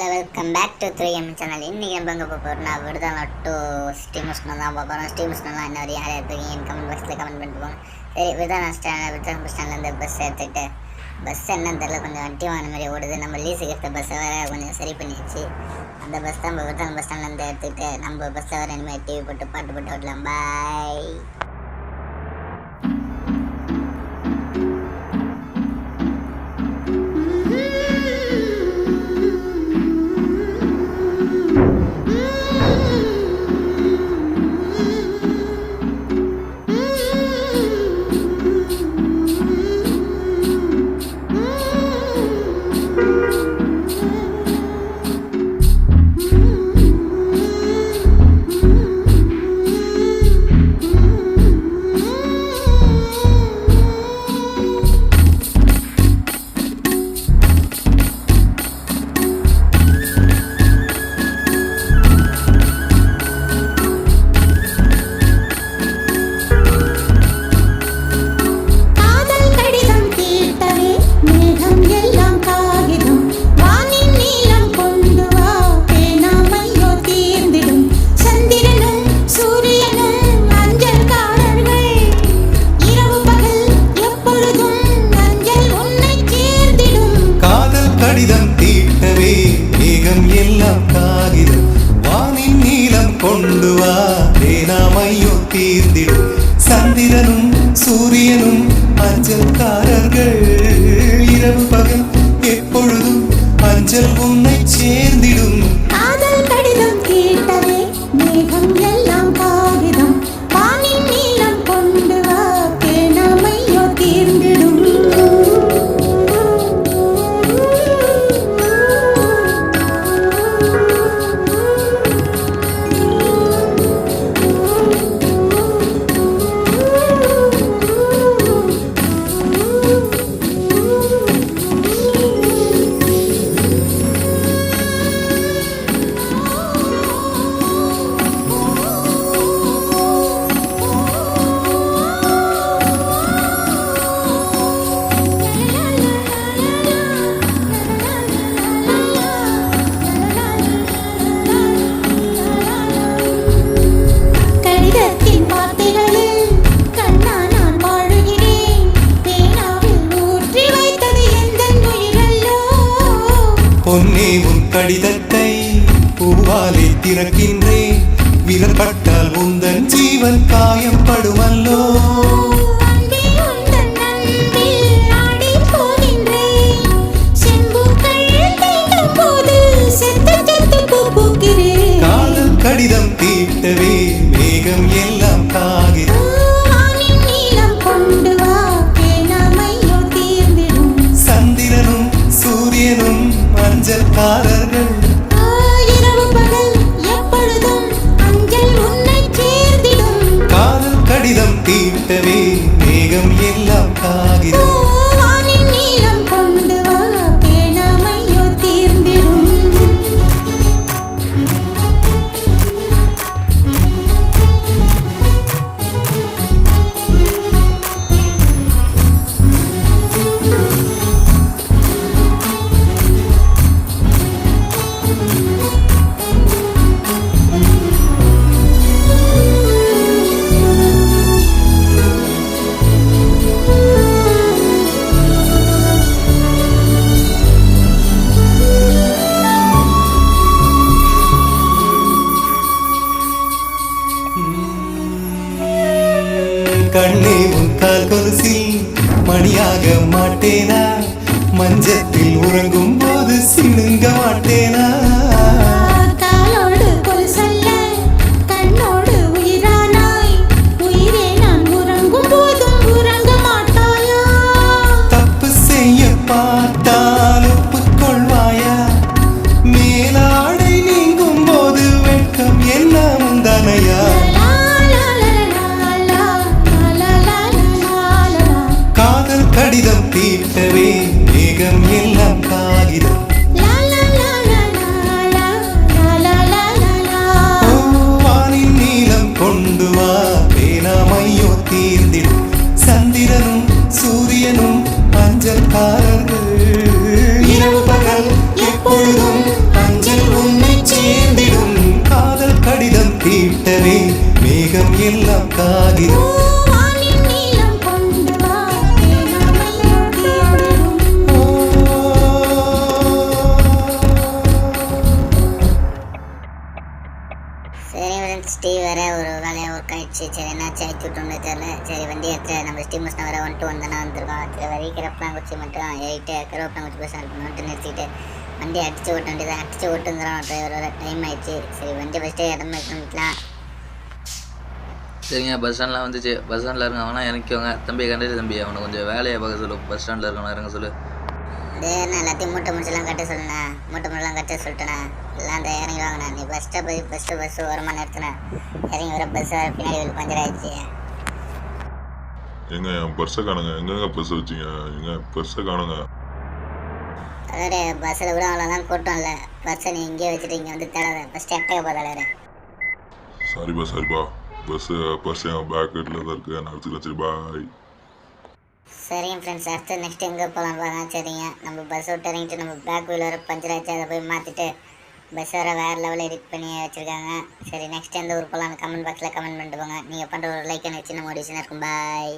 Hello welcome back to 3M channel. இன்றைக்கி நம்ம எங்கே போகிறோம்னா விடுதலை டு ஸ்ரீமுஷ்ணம் தான் பார்க்குறோம். ஸ்ரீமுஷ்ணம்லாம் இன்னும் ஒரு யார் எடுத்துருக்கீங்க கமெண்ட் பாக்ஸில் கமெண்ட் பண்ணிட்டு போங்க. சரி, விடுதலை பஸ் ஸ்டாண்ட்லேருந்து பஸ் எடுத்துகிட்டு பஸ் என்னன்னு தெரியல, கொஞ்சம் வண்டி வாங்கின மாதிரி ஓடுது. நம்ம லீஸுக்கு எடுத்த பஸ்ஸை வேறு கொஞ்சம் சரி பண்ணிடுச்சு. அந்த பஸ் தான் நம்ம விடுதலை பஸ் ஸ்டாண்ட்லேருந்து எடுத்துகிட்டு நம்ம பஸ்ஸில் வேறு இனிமேல் டிவி போட்டு பாட்டு போட்டு ஓடலாம். பாய். கொண்டு வா தேனாமையோ தீர்ந்திடும் சந்திரனும் சூரியனும் அஞ்சல்காரர்கள் இரவு பகல் எப்பொழுதும் அஞ்சல் உன்னை சேர்ந்திடும். காதல் கடிதம் கேட்டதே மேகம் எல்லாம் காகிதம் வானின் நீளம் கொண்டு வா தேனாமையோ தீர்ந்திடும். பொன்னே உன் கடிதத்தை பூவாலே திறக்கின்றேன், விரல் பட்டால் உந்தன் ஜீவன் காயம் படுமல்லோ. காதல் கடிதம் தீட்டவே மேகம் எல்லாம் காகிதம் சந்திரனும் சூரியனும் அஞ்சல்காரர்கள் இரவு பகல் எப்பொழுதும் அஞ்சல் உன்னை சேர்ந்திடும். காதல் கடிதம் தீட்டவே மேகம் எல்லாம் காகிதம் வானின் நீளம் கொண்டு வா தேனாமையோ தீர்ந்திடும். கண்ணே உன் கால் கொலுசில் மணியாக மாட்டேனா, மஞ்சத்தில் உறங்கும் போது சிணுங்க மாட்டேனா. காலோடு கொலுசல்ல கண்ணோடு உயிரானாய், உயிரே நான் உறங்கும் போதும் உறங்க மாட்டாயா. தப்பு செய்ய பார்த்தால் ஒப்புக்கொள்வாயா, மேலாடை நீங்கும் போது வெட்கம் என்ன முந்தானையா. கடிதம் தீட்டவே மேகம் எல்லாம் காகிதம் வானின் நீளம் கொண்டு வா தேனாமையோ தீர்ந்திடும் சந்திரனும் சூரியனும் அஞ்சல்காரர்கள் இரவு பகல் எப்பொழுதும் தீர்ந்திடும் வானின் நீலம் கொண்டு வா பேனாமையும் தீர்ந்திடும் சரி ஃப்ரெண்ட்ஸ் டீ வேற ஒரு வேலையாக ஒர்க் ஆயிடுச்சு. சரி என்னாச்சு ஆக்கி விட்டோம்னு தெரியல. சரி வண்டி எடுத்து நம்ம ஸ்டீம் மிஷினை வேற 1 to 1 தானே வந்திருக்கோம். சரி வரிக்கிறப்பலாங்குச்சி மட்டும் ஏறிட்டு கருவேப்பலாங்குச்சி பஸ் மட்டும் நிறுத்திட்டு வண்டி அடிச்சு ஓட்ட வேண்டியதான். அடிச்சு ஓட்டுங்கிறோம் டிரைவர் வர டைம் ஆயிடுச்சு. சரி வண்டி ஃபஸ்ட்டு இடம் பண்ணிக்கலாம். சரிங்க, பஸ் ஸ்டாண்ட்லாம் வந்துச்சு. பஸ் ஸ்டாண்டில் இருங்க, அவனா இறங்கிக்கோங்க. தம்பி கண்டக்டர் தம்பி, அவனை கொஞ்சம் வேலையை பார்க்க சொல்லு. பஸ் ஸ்டாண்டில் இருக்கணும், இறங்க சொல்லு. நான் எல்லாத்தையும் மூட்டை முடிச்செல்லாம் கட்ட சொல்லுண்ணா. மூட்டை முடியெல்லாம் கட்ட சொல்லிட்டேண்ணா. எல்லாம் அந்த இறங்கி வாங்கினா நீ ஃபஸ்ட்டாக போய் பஸ் ஓரமாக நிறுத்தினேன். இறங்கி வர பஸ் வர பின்னாடி ஒரு பஞ்சர் ஆயிடுச்சு. எங்க என் பர்ஸை காணுங்க. எங்கெங்க பர்ஸ் வச்சிங்க? எங்க பர்ஸை காணுங்க. அதாவது பஸ்ஸில் கூட அவ்வளோதான் கூட்டம் இல்லை. பஸ்ஸை நீ இங்கேயே வச்சுட்டு இங்கே வந்து தேடாத. ஃபஸ்ட்டு எட்டக்க போதாளரு. சரிப்பா பர்ஸ் என் பேக்கெட்டில் தான் இருக்குது. நான் எடுத்துக்கிறேன். சரி பாய். சரிங்க ஃப்ரெண்ட்ஸ், அடுத்து நெக்ஸ்ட் எங்கே போகலாம் பாருங்க. சரிங்க, நம்ம பஸ் விட்டு இறங்கிட்டு நம்ம பேக் வீல் வர பஞ்சர் ஆச்சு. அதை போய் மாற்றிட்டு பஸ் வர வேறு லெவலில் எடிட் பண்ணி வச்சுருக்காங்க. சரி நெக்ஸ்ட் எந்த ஊர் போகலான்னு கமெண்ட் பாக்ஸில் கமெண்ட் பண்ணிட்டு போங்க. நீங்கள் பண்ணுற ஒரு லைக் எனக்கு சின்ன மோட்டிவேஷனாக இருக்கும். பாய்.